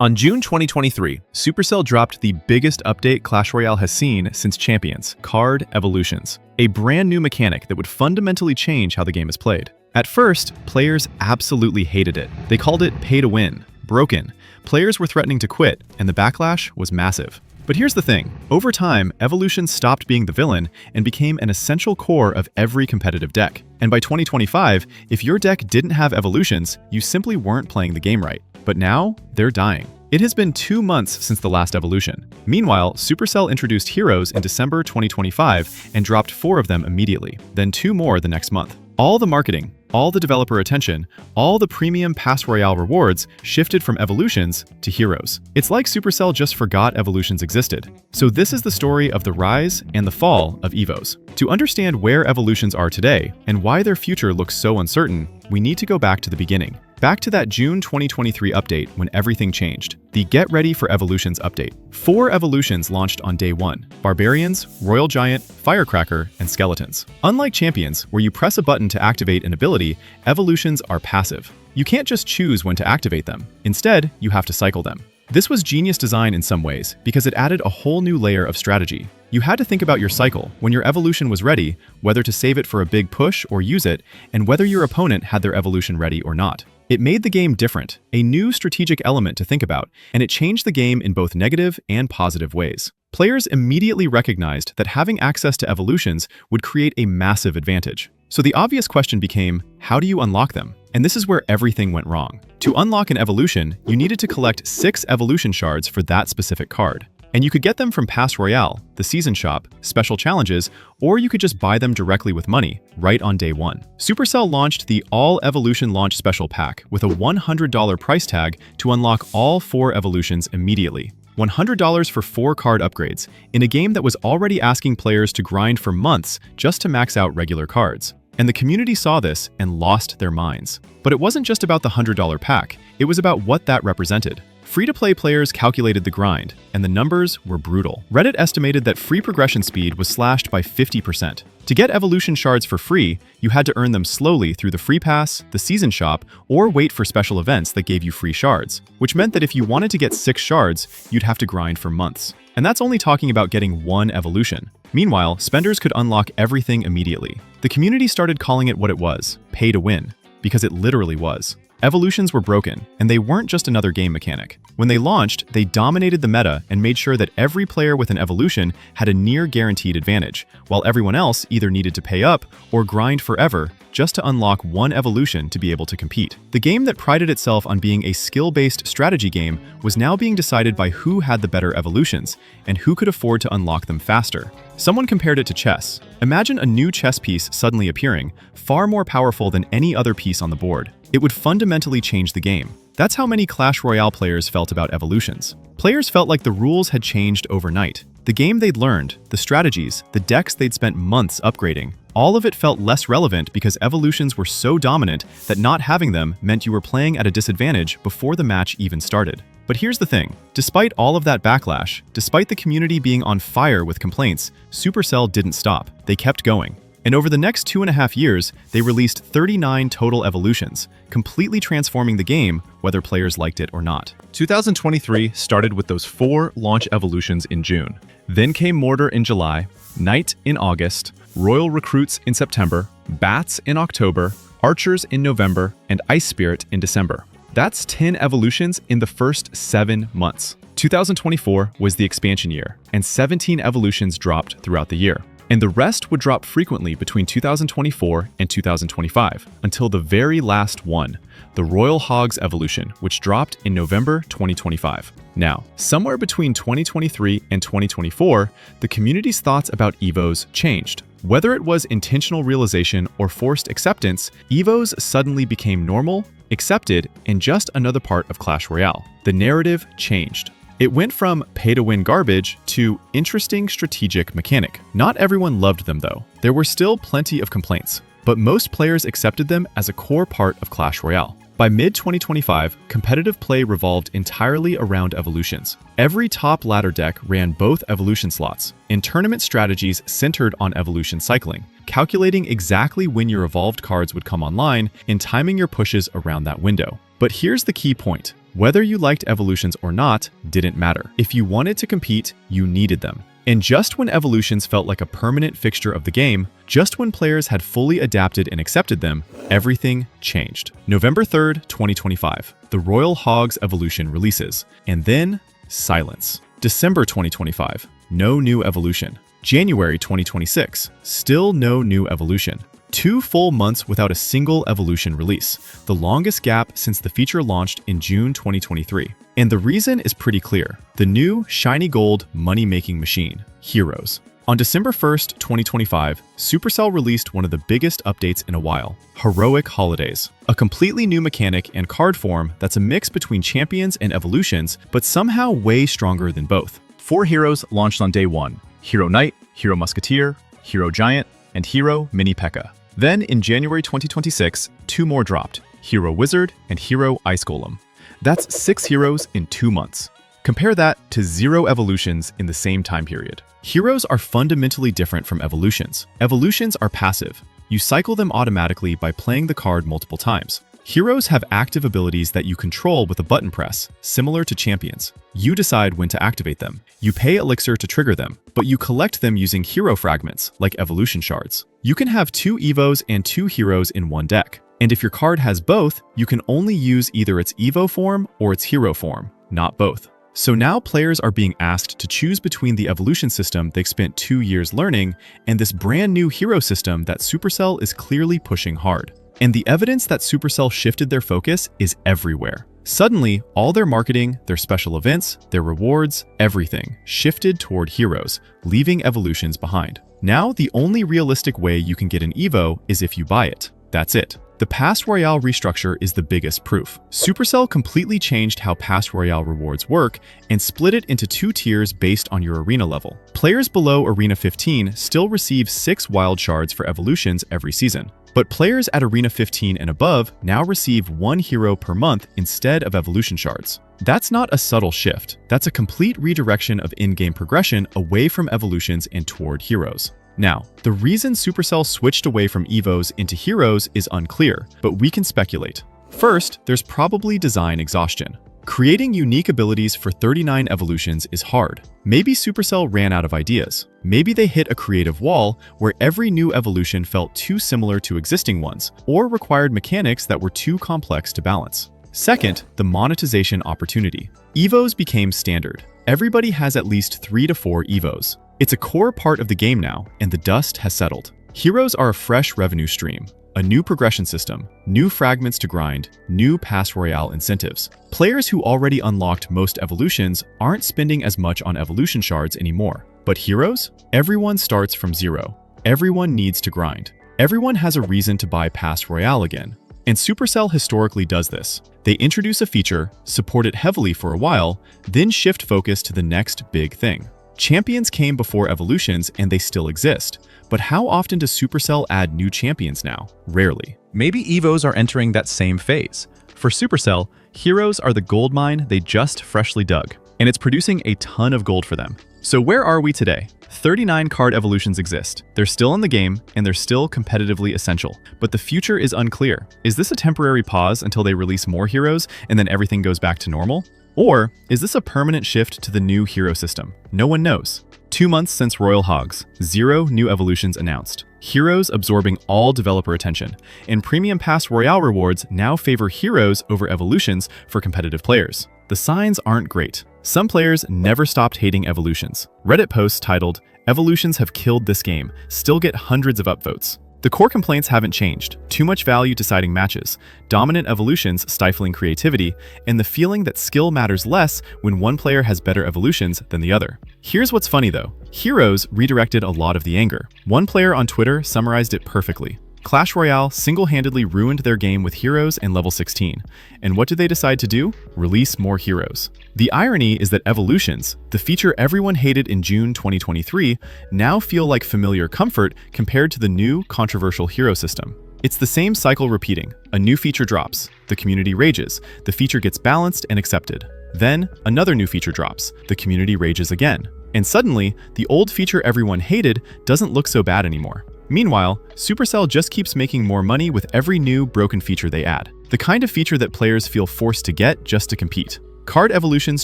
On June 2023, Supercell dropped the biggest update Clash Royale has seen since Champions, Card Evolutions, a brand new mechanic that would fundamentally change how the game is played. At first, players absolutely hated it. They called it pay to win, broken. Players were threatening to quit, and the backlash was massive. But here's the thing, over time, evolutions stopped being the villain and became an essential core of every competitive deck. And by 2025, if your deck didn't have evolutions, you simply weren't playing the game right. But now, they're dying. It has been 2 months since the last evolution. Meanwhile, Supercell introduced heroes in December 2025 and dropped 4 of them immediately, then 2 more the next month. All the marketing, all the developer attention, all the premium Pass Royale rewards shifted from evolutions to heroes. It's like Supercell just forgot evolutions existed. So this is the story of the rise and the fall of EVOs. To understand where evolutions are today and why their future looks so uncertain, we need to go back to the beginning. Back to that June 2023 update when everything changed. The Get Ready for Evolutions update. 4 evolutions launched on day 1. Barbarians, Royal Giant, Firecracker, and Skeletons. Unlike Champions, where you press a button to activate an ability, evolutions are passive. You can't just choose when to activate them. Instead, you have to cycle them. This was genius design in some ways because it added a whole new layer of strategy. You had to think about your cycle, when your evolution was ready, whether to save it for a big push or use it, and whether your opponent had their evolution ready or not. It made the game different, a new strategic element to think about, and it changed the game in both negative and positive ways. Players immediately recognized that having access to evolutions would create a massive advantage. So the obvious question became, how do you unlock them? And this is where everything went wrong. To unlock an evolution, you needed to collect 6 evolution shards for that specific card. And you could get them from Pass Royale, the season shop, special challenges, or you could just buy them directly with money, right on day 1. Supercell launched the All Evolution Launch Special Pack with a $100 price tag to unlock all 4 evolutions immediately. $100 for 4 card upgrades, in a game that was already asking players to grind for months just to max out regular cards. And the community saw this and lost their minds. But it wasn't just about the $100 pack, it was about what that represented. Free-to-play players calculated the grind, and the numbers were brutal. Reddit estimated that free progression speed was slashed by 50%. To get evolution shards for free, you had to earn them slowly through the free pass, the season shop, or wait for special events that gave you free shards, which meant that if you wanted to get 6 shards, you'd have to grind for months. And that's only talking about getting 1 evolution. Meanwhile, spenders could unlock everything immediately. The community started calling it what it was, pay to win, because it literally was. Evolutions were broken, and they weren't just another game mechanic. When they launched, they dominated the meta and made sure that every player with an evolution had a near-guaranteed advantage, while everyone else either needed to pay up or grind forever just to unlock 1 evolution to be able to compete. The game that prided itself on being a skill-based strategy game was now being decided by who had the better evolutions and who could afford to unlock them faster. Someone compared it to chess. Imagine a new chess piece suddenly appearing, far more powerful than any other piece on the board. It would fundamentally change the game. That's how many Clash Royale players felt about evolutions. Players felt like the rules had changed overnight. The game they'd learned, the strategies, the decks they'd spent months upgrading, all of it felt less relevant because evolutions were so dominant that not having them meant you were playing at a disadvantage before the match even started. But here's the thing, despite all of that backlash, despite the community being on fire with complaints, Supercell didn't stop. They kept going. And over the next 2.5 years, they released 39 total evolutions, completely transforming the game, whether players liked it or not. 2023 started with those 4 launch evolutions in June. Then came Mortar in July, Knight in August, Royal Recruits in September, Bats in October, Archers in November, and Ice Spirit in December. That's 10 evolutions in the first 7 months. 2024 was the expansion year, and 17 evolutions dropped throughout the year. And the rest would drop frequently between 2024 and 2025, until the very last one, the Royal Hogs evolution, which dropped in November 2025. Now, somewhere between 2023 and 2024, the community's thoughts about EVOs changed. Whether it was intentional realization or forced acceptance, EVOs suddenly became normal, accepted, and just another part of Clash Royale. The narrative changed. It went from pay-to-win garbage to interesting strategic mechanic. Not everyone loved them though. There were still plenty of complaints, but most players accepted them as a core part of Clash Royale. By mid-2025, competitive play revolved entirely around evolutions. Every top ladder deck ran both evolution slots, and tournament strategies centered on evolution cycling, calculating exactly when your evolved cards would come online and timing your pushes around that window. But here's the key point. Whether you liked evolutions or not didn't matter. If you wanted to compete, you needed them. And just when evolutions felt like a permanent fixture of the game, just when players had fully adapted and accepted them, everything changed. November 3rd, 2025, the Royal Hogs evolution releases, and then silence. December 2025, no new evolution. January 2026, still no new evolution. 2 full months without a single evolution release, the longest gap since the feature launched in June 2023. And the reason is pretty clear: the new shiny gold money-making machine, Heroes. On December 1st, 2025, Supercell released one of the biggest updates in a while, Heroic Holidays, a completely new mechanic and card form that's a mix between champions and evolutions, but somehow way stronger than both. 4 heroes launched on day 1: Hero Knight, Hero Musketeer, Hero Giant, and Hero Mini P.E.K.K.A. Then, in January 2026, 2 more dropped, Hero Wizard and Hero Ice Golem. That's 6 heroes in 2 months. Compare that to 0 evolutions in the same time period. Heroes are fundamentally different from evolutions. Evolutions are passive. You cycle them automatically by playing the card multiple times. Heroes have active abilities that you control with a button press, similar to champions. You decide when to activate them. You pay Elixir to trigger them, but you collect them using hero fragments, like evolution shards. You can have 2 Evos and 2 heroes in one deck. And if your card has both, you can only use either its Evo form or its hero form, not both. So now players are being asked to choose between the evolution system they've spent 2 years learning and this brand new hero system that Supercell is clearly pushing hard. And the evidence that Supercell shifted their focus is everywhere. Suddenly, all their marketing, their special events, their rewards, everything shifted toward heroes, leaving evolutions behind. Now, the only realistic way you can get an Evo is if you buy it. That's it. The Pass Royale restructure is the biggest proof. Supercell completely changed how Pass Royale rewards work and split it into 2 tiers based on your arena level. Players below Arena 15 still receive 6 wild shards for evolutions every season. But players at Arena 15 and above now receive 1 hero per month instead of evolution shards. That's not a subtle shift. That's a complete redirection of in-game progression away from evolutions and toward heroes. Now, the reason Supercell switched away from Evos into heroes is unclear, but we can speculate. First, there's probably design exhaustion. Creating unique abilities for 39 evolutions is hard. Maybe Supercell ran out of ideas. Maybe they hit a creative wall where every new evolution felt too similar to existing ones, or required mechanics that were too complex to balance. Second, the monetization opportunity. Evos became standard. Everybody has at least 3 to 4 Evos. It's a core part of the game now, and the dust has settled. Heroes are a fresh revenue stream, a new progression system, new fragments to grind, new Pass Royale incentives. Players who already unlocked most evolutions aren't spending as much on evolution shards anymore. But heroes? Everyone starts from 0. Everyone needs to grind. Everyone has a reason to buy Pass Royale again. And Supercell historically does this. They introduce a feature, support it heavily for a while, then shift focus to the next big thing. Champions came before evolutions and they still exist. But how often does Supercell add new champions now? Rarely. Maybe Evos are entering that same phase. For Supercell, heroes are the gold mine they just freshly dug, and it's producing a ton of gold for them. So where are we today? 39 card evolutions exist. They're still in the game, and they're still competitively essential. But the future is unclear. Is this a temporary pause until they release more heroes, and then everything goes back to normal? Or is this a permanent shift to the new hero system? No one knows. 2 months since Royal Hogs, 0 new evolutions announced. Heroes absorbing all developer attention, and Premium Pass Royale rewards now favor heroes over evolutions for competitive players. The signs aren't great. Some players never stopped hating evolutions. Reddit posts titled, "Evolutions have killed this game," still get hundreds of upvotes. The core complaints haven't changed: too much value deciding matches, dominant evolutions stifling creativity, and the feeling that skill matters less when one player has better evolutions than the other. Here's what's funny though. Heroes redirected a lot of the anger. One player on Twitter summarized it perfectly. Clash Royale single-handedly ruined their game with heroes and level 16. And what did they decide to do? Release more heroes. The irony is that evolutions, the feature everyone hated in June 2023, now feel like familiar comfort compared to the new, controversial hero system. It's the same cycle repeating. A new feature drops, the community rages, the feature gets balanced and accepted. Then, another new feature drops, the community rages again. And suddenly, the old feature everyone hated doesn't look so bad anymore. Meanwhile, Supercell just keeps making more money with every new broken feature they add. The kind of feature that players feel forced to get just to compete. Card Evolutions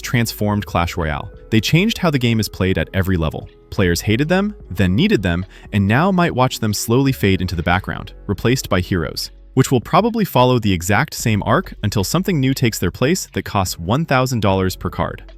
transformed Clash Royale. They changed how the game is played at every level. Players hated them, then needed them, and now might watch them slowly fade into the background, replaced by heroes, which will probably follow the exact same arc until something new takes their place that costs $1,000 per card.